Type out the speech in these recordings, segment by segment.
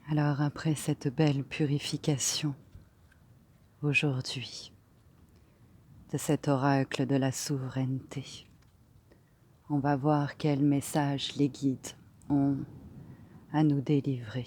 Alors après cette belle purification, aujourd'hui, de cet oracle de la souveraineté, on va voir quel message les guides ont à nous délivrer.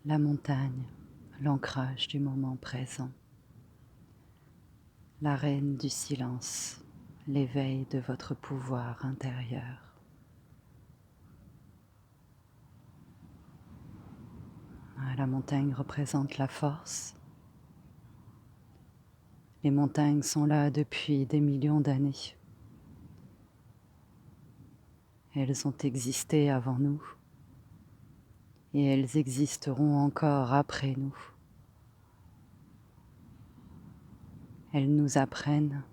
La montagne, l'ancrage du moment présent. La reine du silence, l'éveil de votre pouvoir intérieur. La montagne représente la force. Les montagnes sont là depuis des millions d'années. Elles ont existé avant nous et elles existeront encore après nous. Elles nous apprennent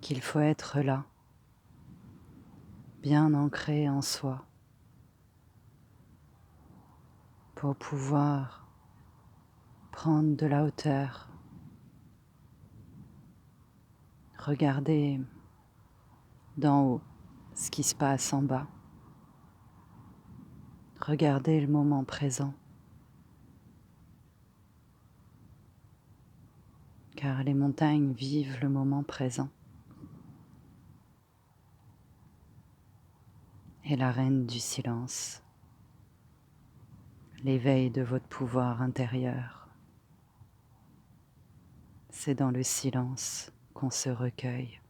qu'il faut être là, bien ancré en soi, pour pouvoir prendre de la hauteur, regarder d'en haut ce qui se passe en bas, regarder le moment présent, car les montagnes vivent le moment présent. Et la reine du silence, l'éveil de votre pouvoir intérieur. C'est dans le silence qu'on se recueille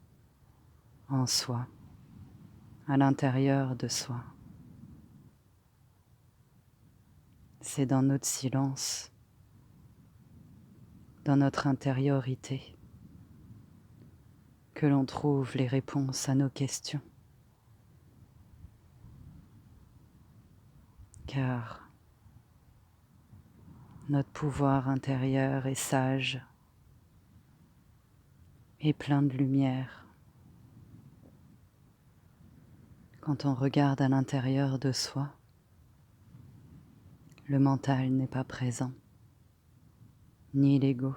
en soi, à l'intérieur de soi. C'est dans notre silence, dans notre intériorité, que l'on trouve les réponses à nos questions. Car notre pouvoir intérieur est sage et plein de lumière. Quand on regarde à l'intérieur de soi, le mental n'est pas présent, ni l'ego.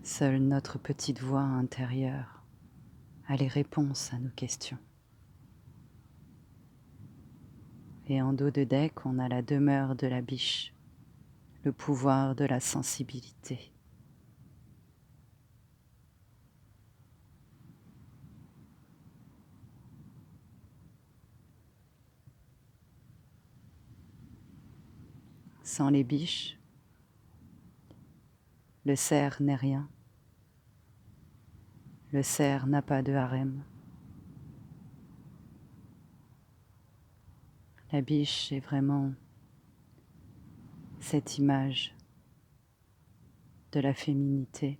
Seule notre petite voix intérieure a les réponses à nos questions. Et en dos de deck, on a la demeure de la biche, le pouvoir de la sensibilité. Sans les biches, le cerf n'est rien. Le cerf n'a pas de harem. La biche est vraiment cette image de la féminité.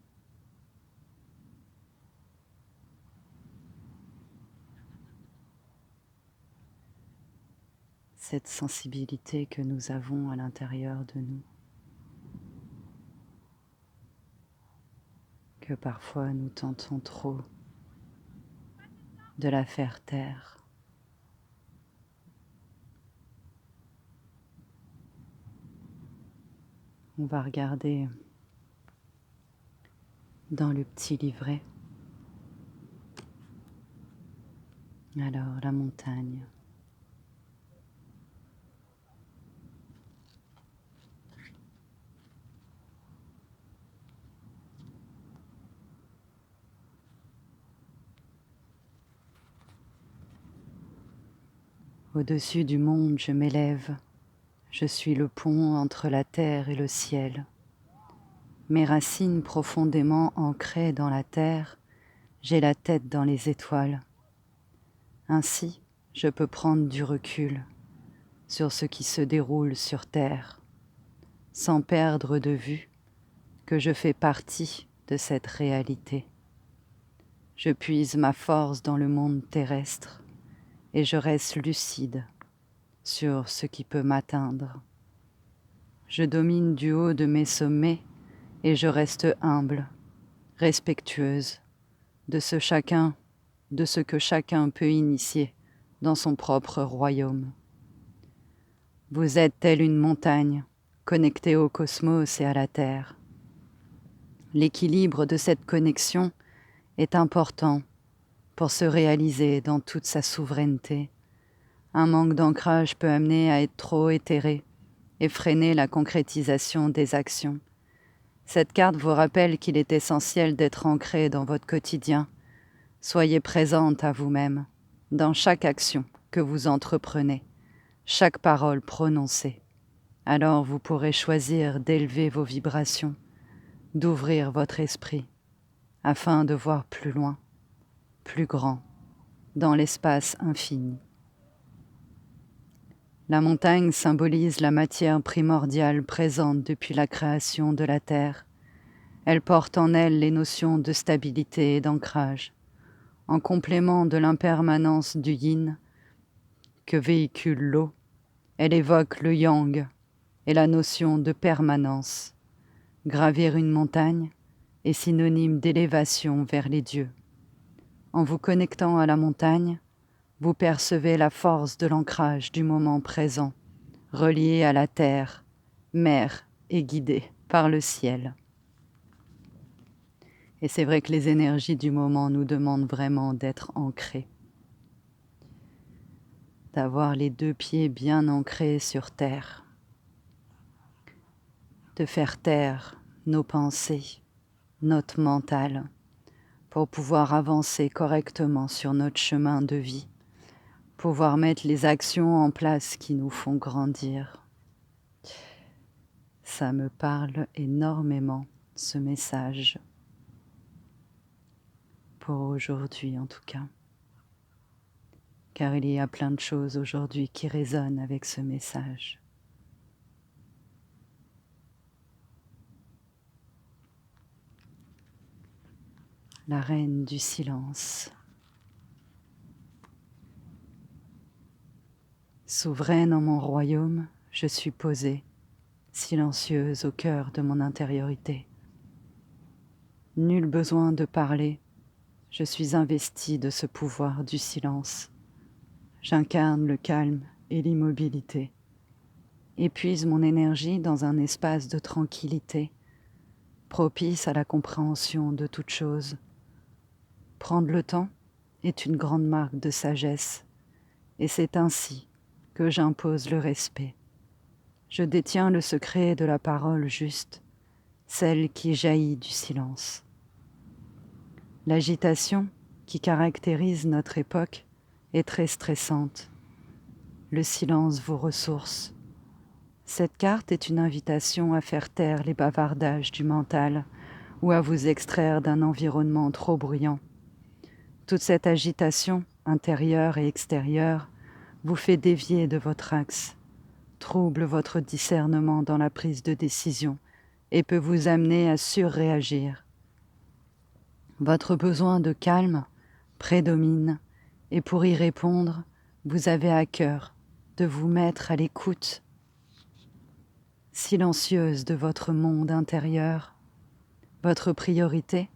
Cette sensibilité que nous avons à l'intérieur de nous, que parfois nous tentons trop de la faire taire. On va regarder dans le petit livret. Alors, la montagne. Au-dessus du monde, je m'élève, Je suis le pont entre la terre et le ciel. Mes racines profondément ancrées dans la terre, j'ai la tête dans les étoiles. Ainsi, je peux prendre du recul sur ce qui se déroule sur terre, sans perdre de vue que je fais partie de cette réalité. Je puise ma force dans le monde terrestre et je reste lucide sur ce qui peut m'atteindre. Je domine du haut de mes sommets et je reste humble, respectueuse de ce que chacun peut initier dans son propre royaume. Vous êtes telle une montagne connectée au cosmos et à la Terre. L'équilibre de cette connexion est important pour se réaliser dans toute sa souveraineté. Un manque d'ancrage peut amener à être trop éthéré et freiner la concrétisation des actions. Cette carte vous rappelle qu'il est essentiel d'être ancré dans votre quotidien. Soyez présente à vous-même, dans chaque action que vous entreprenez, chaque parole prononcée. Alors vous pourrez choisir d'élever vos vibrations, d'ouvrir votre esprit, afin de voir plus loin, plus grand, dans l'espace infini. La montagne symbolise la matière primordiale présente depuis la création de la Terre. Elle porte en elle les notions de stabilité et d'ancrage, en complément de l'impermanence du yin que véhicule l'eau. Elle évoque le yang et la notion de permanence. Gravir une montagne est synonyme d'élévation vers les dieux. En vous connectant à la montagne, vous percevez la force de l'ancrage du moment présent, relié à la terre, mère et guidé par le ciel. Et c'est vrai que les énergies du moment nous demandent vraiment d'être ancrés, d'avoir les deux pieds bien ancrés sur terre, de faire taire nos pensées, notre mental, pour pouvoir avancer correctement sur notre chemin de vie, pouvoir mettre les actions en place qui nous font grandir. Ça me parle énormément, ce message, pour aujourd'hui en tout cas, car il y a plein de choses aujourd'hui qui résonnent avec ce message. La reine du silence. Souveraine en mon royaume, je suis posée, silencieuse au cœur de mon intériorité. Nul besoin de parler, je suis investie de ce pouvoir du silence. J'incarne le calme et l'immobilité. Épuise mon énergie dans un espace de tranquillité, propice à la compréhension de toute chose. Prendre le temps est une grande marque de sagesse, et c'est ainsi que j'impose le respect. Je détiens le secret de la parole juste, celle qui jaillit du silence. L'agitation qui caractérise notre époque est très stressante. Le silence vous ressource. Cette carte est une invitation à faire taire les bavardages du mental ou à vous extraire d'un environnement trop bruyant. Toute cette agitation, intérieure et extérieure, vous fait dévier de votre axe, trouble votre discernement dans la prise de décision et peut vous amener à surréagir. Votre besoin de calme prédomine et pour y répondre, vous avez à cœur de vous mettre à l'écoute silencieuse de votre monde intérieur. Votre priorité,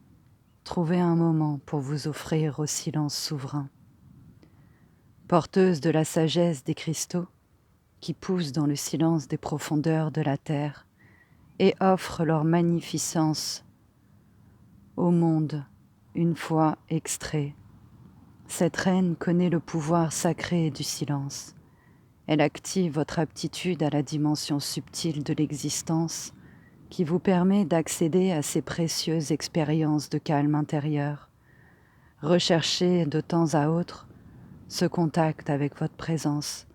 trouvez un moment pour vous offrir au silence souverain. Porteuse de la sagesse des cristaux qui poussent dans le silence des profondeurs de la terre et offrent leur magnificence au monde une fois extrait. Cette reine connaît le pouvoir sacré du silence. Elle active votre aptitude à la dimension subtile de l'existence qui vous permet d'accéder à ces précieuses expériences de calme intérieur. Recherchez de temps à autre ce contact avec votre présence,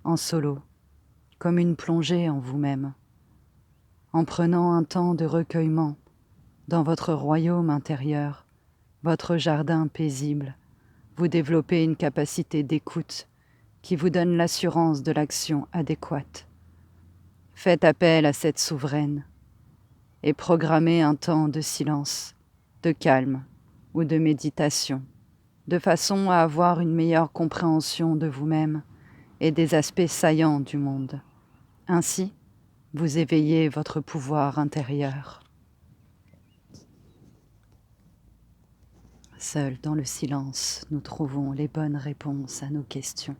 en solo, comme une plongée en vous-même, en prenant un temps de recueillement dans votre royaume intérieur, votre jardin paisible. Vous développez une capacité d'écoute qui vous donne l'assurance de l'action adéquate. Faites appel à cette souveraine et programmez un temps de silence, de calme ou de méditation, de façon à avoir une meilleure compréhension de vous-même et des aspects saillants du monde. Ainsi, vous éveillez votre pouvoir intérieur. Seuls dans le silence, nous trouvons les bonnes réponses à nos questions.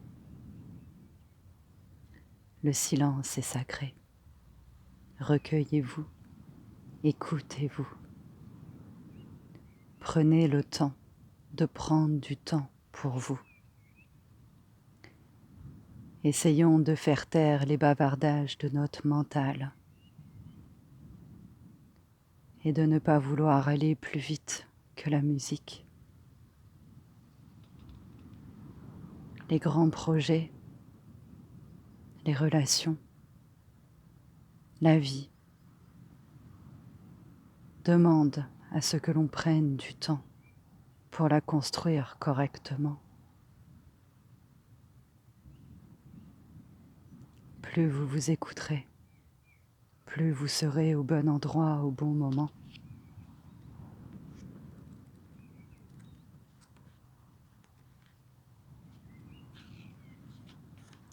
Le silence est sacré. Recueillez-vous, écoutez-vous. Prenez le temps de prendre du temps pour vous. Essayons de faire taire les bavardages de notre mental et de ne pas vouloir aller plus vite que la musique. Les grands projets, les relations, la vie demandent à ce que l'on prenne du temps pour la construire correctement. Plus vous vous écouterez, plus vous serez au bon endroit au bon moment.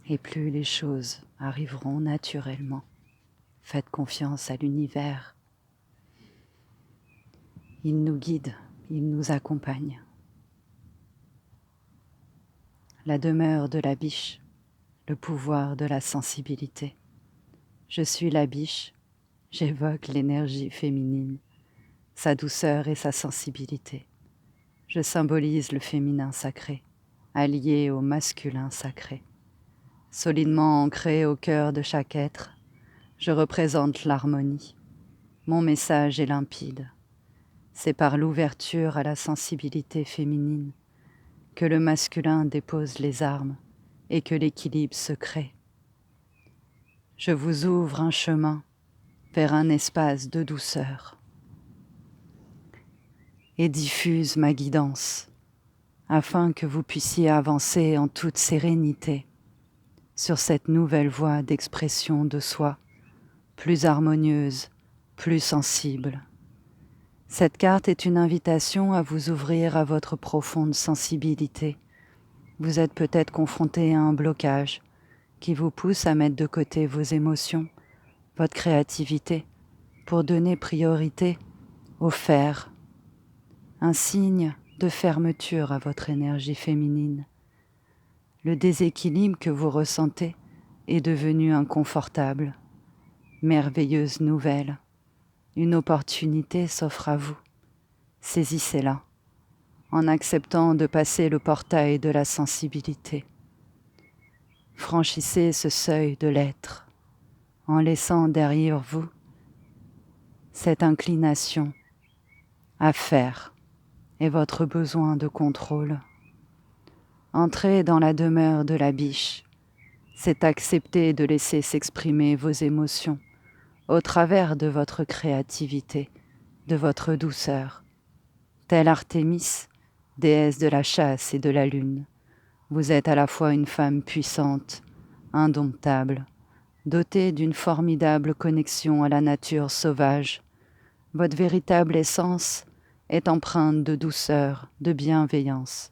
Et plus les choses arriveront naturellement. Faites confiance à l'univers. Il nous guide, il nous accompagne. La demeure de la biche, le pouvoir de la sensibilité. Je suis la biche, j'évoque l'énergie féminine, sa douceur et sa sensibilité. Je symbolise le féminin sacré, allié au masculin sacré. Solidement ancré au cœur de chaque être, je représente l'harmonie. Mon message est limpide. C'est par l'ouverture à la sensibilité féminine que le masculin dépose les armes et que l'équilibre se crée. Je vous ouvre un chemin vers un espace de douceur et diffuse ma guidance afin que vous puissiez avancer en toute sérénité sur cette nouvelle voie d'expression de soi, plus harmonieuse, plus sensible. Cette carte est une invitation à vous ouvrir à votre profonde sensibilité. Vous êtes peut-être confronté à un blocage qui vous pousse à mettre de côté vos émotions, votre créativité, pour donner priorité au faire, un signe de fermeture à votre énergie féminine. Le déséquilibre que vous ressentez est devenu inconfortable. Merveilleuse nouvelle, une opportunité s'offre à vous. Saisissez-la en acceptant de passer le portail de la sensibilité. Franchissez ce seuil de l'être en laissant derrière vous cette inclination à faire et votre besoin de contrôle. Entrez dans la demeure de la biche, c'est accepter de laisser s'exprimer vos émotions au travers de votre créativité, de votre douceur. Telle Artémis, déesse de la chasse et de la lune, vous êtes à la fois une femme puissante, indomptable, dotée d'une formidable connexion à la nature sauvage. Votre véritable essence est empreinte de douceur, de bienveillance.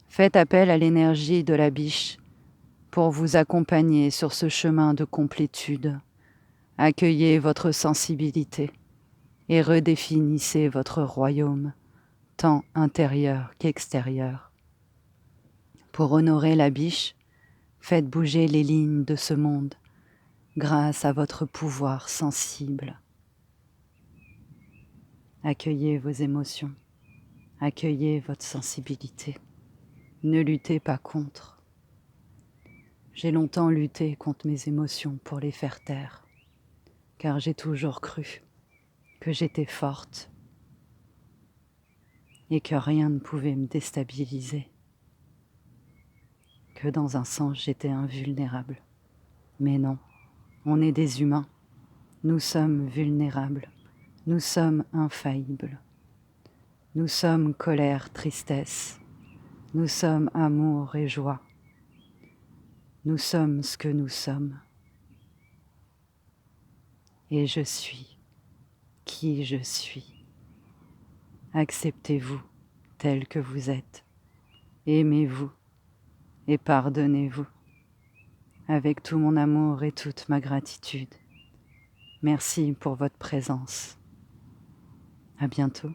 Faites appel à l'énergie de la biche pour vous accompagner sur ce chemin de complétude. Accueillez votre sensibilité et redéfinissez votre royaume, tant intérieur qu'extérieur. Pour honorer la biche, faites bouger les lignes de ce monde grâce à votre pouvoir sensible. Accueillez vos émotions, accueillez votre sensibilité. Ne luttez pas contre. J'ai longtemps lutté contre mes émotions pour les faire taire, car j'ai toujours cru que j'étais forte et que rien ne pouvait me déstabiliser, que dans un sens j'étais invulnérable. Mais non, on est des humains, nous sommes vulnérables, nous sommes infaillibles. Nous sommes colère, tristesse, nous sommes amour et joie. Nous sommes ce que nous sommes. Et je suis qui je suis. Acceptez-vous tel que vous êtes. Aimez-vous et pardonnez-vous. Avec tout mon amour et toute ma gratitude. Merci pour votre présence. À bientôt.